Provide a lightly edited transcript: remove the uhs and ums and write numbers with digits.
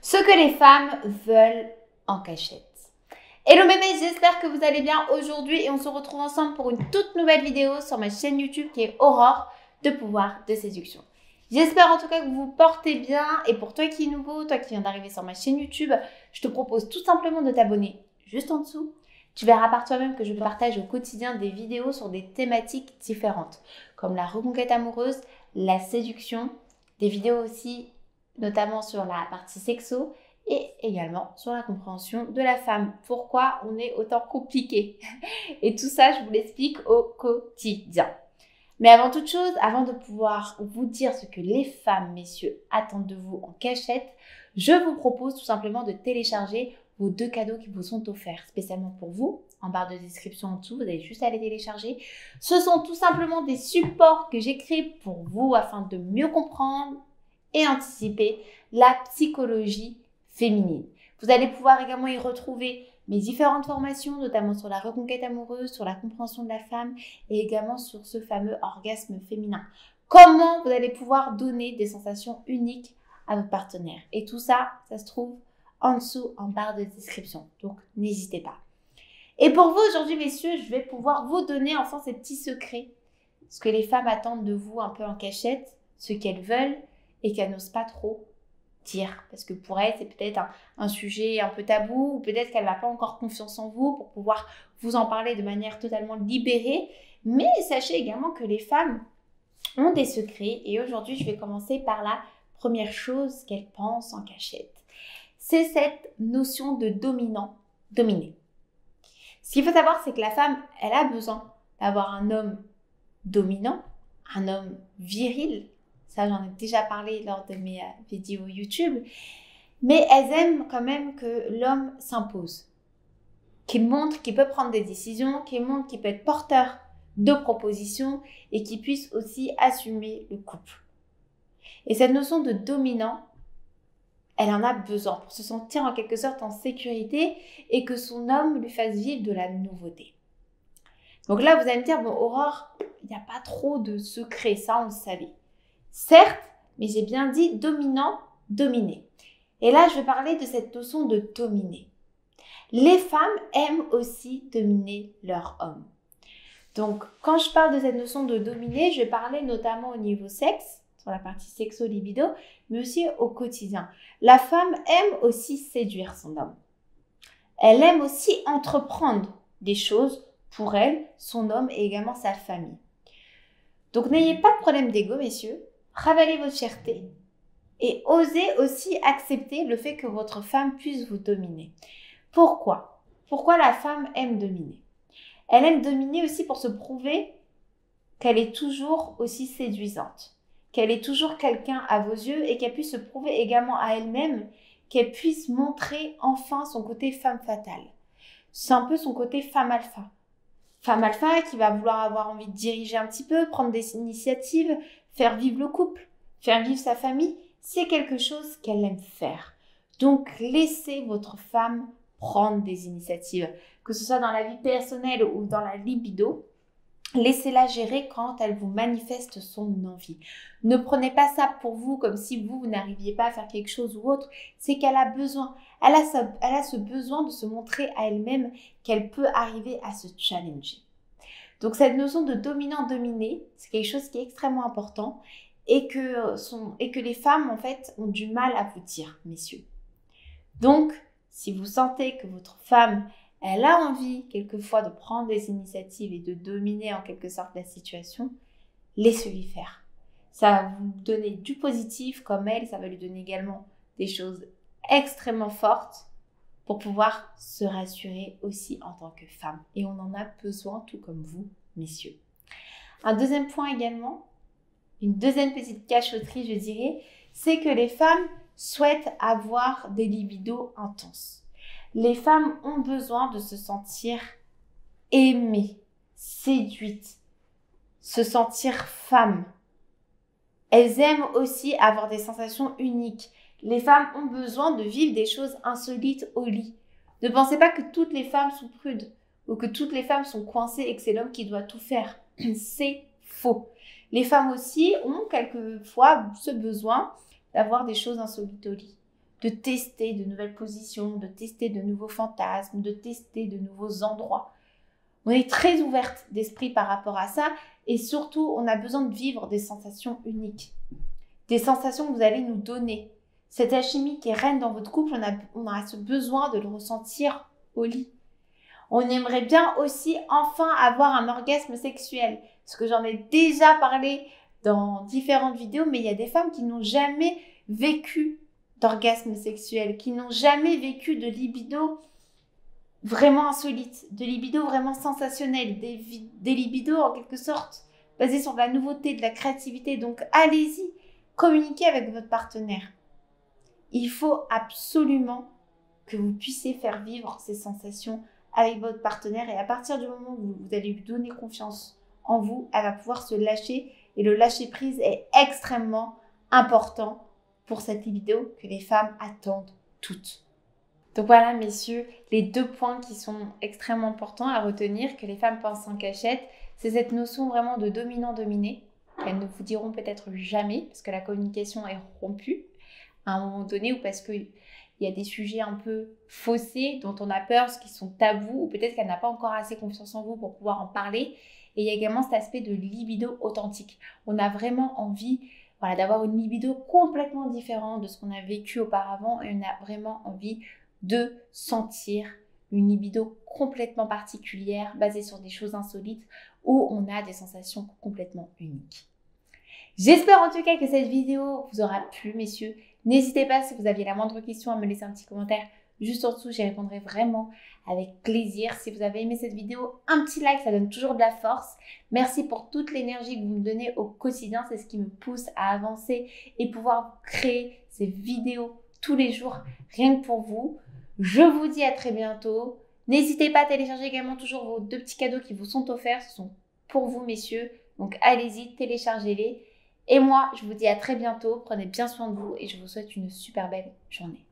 Ce que les femmes veulent en cachette. Hello mémés, j'espère que vous allez bien aujourd'hui et on se retrouve ensemble pour une toute nouvelle vidéo sur ma chaîne YouTube qui est Aurore de pouvoir de séduction. J'espère en tout cas que vous vous portez bien et pour toi qui es nouveau, toi qui viens d'arriver sur ma chaîne YouTube, je te propose tout simplement de t'abonner juste en dessous. Tu verras par toi-même que je partage au quotidien des vidéos sur des thématiques différentes comme la reconquête amoureuse, la séduction, des vidéos aussi notamment sur la partie sexo et également sur la compréhension de la femme. Pourquoi on est autant compliqué? Et tout ça, je vous l'explique au quotidien. Mais avant toute chose, avant de pouvoir vous dire ce que les femmes, messieurs, attendent de vous en cachette, je vous propose tout simplement de télécharger vos 2 cadeaux qui vous sont offerts spécialement pour vous. En barre de description en dessous, vous avez juste à les télécharger. Ce sont tout simplement des supports que j'ai créés pour vous afin de mieux comprendre et anticiper la psychologie féminine. Vous allez pouvoir également y retrouver mes différentes formations, notamment sur la reconquête amoureuse, sur la compréhension de la femme et également sur ce fameux orgasme féminin. Comment vous allez pouvoir donner des sensations uniques à votre partenaire. Et tout ça, ça se trouve en dessous en barre de description. Donc, n'hésitez pas. Et pour vous aujourd'hui, messieurs, je vais pouvoir vous donner enfin ces petits secrets. Ce que les femmes attendent de vous un peu en cachette, ce qu'elles veulent et qu'elles n'osent pas trop dire. Parce que pour elles, c'est peut-être un sujet un peu tabou ou peut-être qu'elle n'a pas encore confiance en vous pour pouvoir vous en parler de manière totalement libérée. Mais sachez également que les femmes ont des secrets et aujourd'hui, je vais commencer par la première chose qu'elles pensent en cachette. C'est cette notion de dominant-dominé. Ce qu'il faut savoir, c'est que la femme, elle a besoin d'avoir un homme dominant, un homme viril. Ça, j'en ai déjà parlé lors de mes vidéos YouTube. Mais elles aiment quand même que l'homme s'impose. Qu'il montre qu'il peut prendre des décisions, qu'il montre qu'il peut être porteur de propositions et qu'il puisse aussi assumer le couple. Et cette notion de dominant, elle en a besoin pour se sentir en quelque sorte en sécurité et que son homme lui fasse vivre de la nouveauté. Donc là, vous allez me dire, bon, Aurore, il n'y a pas trop de secrets, ça on le savait. Certes, mais j'ai bien dit dominant, dominé. Et là, je vais parler de cette notion de dominer. Les femmes aiment aussi dominer leur homme. Donc, quand je parle de cette notion de dominer, je vais parler notamment au niveau sexe, sur la partie sexo-libido, mais aussi au quotidien. La femme aime aussi séduire son homme. Elle aime aussi entreprendre des choses pour elle, son homme et également sa famille. Donc, n'ayez pas de problème d'ego, messieurs. Ravalez votre fierté et osez aussi accepter le fait que votre femme puisse vous dominer. Pourquoi? Pourquoi la femme aime dominer? Elle aime dominer aussi pour se prouver qu'elle est toujours aussi séduisante, qu'elle est toujours quelqu'un à vos yeux et qu'elle puisse se prouver également à elle-même, qu'elle puisse montrer enfin son côté femme fatale. C'est un peu son côté femme alpha. Femme alpha qui va vouloir avoir envie de diriger un petit peu, prendre des initiatives, faire vivre le couple, faire vivre sa famille, c'est quelque chose qu'elle aime faire. Donc, laissez votre femme prendre des initiatives, que ce soit dans la vie personnelle ou dans la libido. Laissez-la gérer quand elle vous manifeste son envie. Ne prenez pas ça pour vous comme si vous n'arriviez pas à faire quelque chose ou autre. C'est qu'elle a besoin. Elle a ce besoin de se montrer à elle-même qu'elle peut arriver à se challenger. Donc cette notion de dominant-dominé, c'est quelque chose qui est extrêmement important et que les femmes en fait ont du mal à vous dire, messieurs. Donc, si vous sentez que votre femme elle a envie quelquefois de prendre des initiatives et de dominer en quelque sorte la situation, laissez-lui faire. Ça va vous donner du positif comme elle, ça va lui donner également des choses extrêmement fortes pour pouvoir se rassurer aussi en tant que femme. Et on en a besoin tout comme vous, messieurs. Un deuxième point également, une deuxième petite cachotterie je dirais, c'est que les femmes souhaitent avoir des libidos intenses. Les femmes ont besoin de se sentir aimées, séduites, se sentir femmes. Elles aiment aussi avoir des sensations uniques. Les femmes ont besoin de vivre des choses insolites au lit. Ne pensez pas que toutes les femmes sont prudes ou que toutes les femmes sont coincées et que c'est l'homme qui doit tout faire. C'est faux. Les femmes aussi ont quelquefois ce besoin d'avoir des choses insolites au lit. de tester de nouvelles positions, de tester de nouveaux fantasmes, de tester de nouveaux endroits. On est très ouverte d'esprit par rapport à ça et surtout, on a besoin de vivre des sensations uniques. Des sensations que vous allez nous donner. Cette alchimie qui est reine dans votre couple, on a ce besoin de le ressentir au lit. On aimerait bien aussi enfin avoir un orgasme sexuel. Parce que j'en ai déjà parlé dans différentes vidéos, mais il y a des femmes qui n'ont jamais vécu d'orgasme sexuel, qui n'ont jamais vécu de libido vraiment insolite, de libido vraiment sensationnel, des libidos en quelque sorte basés sur de la nouveauté, de la créativité. Donc allez-y, communiquez avec votre partenaire. Il faut absolument que vous puissiez faire vivre ces sensations avec votre partenaire et à partir du moment où vous allez lui donner confiance en vous, elle va pouvoir se lâcher et le lâcher prise est extrêmement important pour cette libido que les femmes attendent toutes. Donc voilà messieurs, les 2 points qui sont extrêmement importants à retenir, que les femmes pensent en cachette, c'est cette notion vraiment de dominant-dominé, qu'elles ne vous diront peut-être jamais parce que la communication est rompue à un moment donné ou parce qu'il y a des sujets un peu faussés dont on a peur, qui sont tabous ou peut-être qu'elle n'a pas encore assez confiance en vous pour pouvoir en parler. Et il y a également cet aspect de libido authentique. On a vraiment envie d'avoir une libido complètement différente de ce qu'on a vécu auparavant et on a vraiment envie de sentir une libido complètement particulière basée sur des choses insolites où on a des sensations complètement uniques. J'espère en tout cas que cette vidéo vous aura plu messieurs. N'hésitez pas si vous aviez la moindre question à me laisser un petit commentaire juste en dessous, j'y répondrai vraiment avec plaisir. Si vous avez aimé cette vidéo, un petit like, ça donne toujours de la force. Merci pour toute l'énergie que vous me donnez au quotidien, c'est ce qui me pousse à avancer et pouvoir créer ces vidéos tous les jours, rien que pour vous. Je vous dis à très bientôt. N'hésitez pas à télécharger également toujours vos 2 petits cadeaux qui vous sont offerts, ce sont pour vous messieurs. Donc allez-y, téléchargez-les. Et moi, je vous dis à très bientôt. Prenez bien soin de vous et je vous souhaite une super belle journée.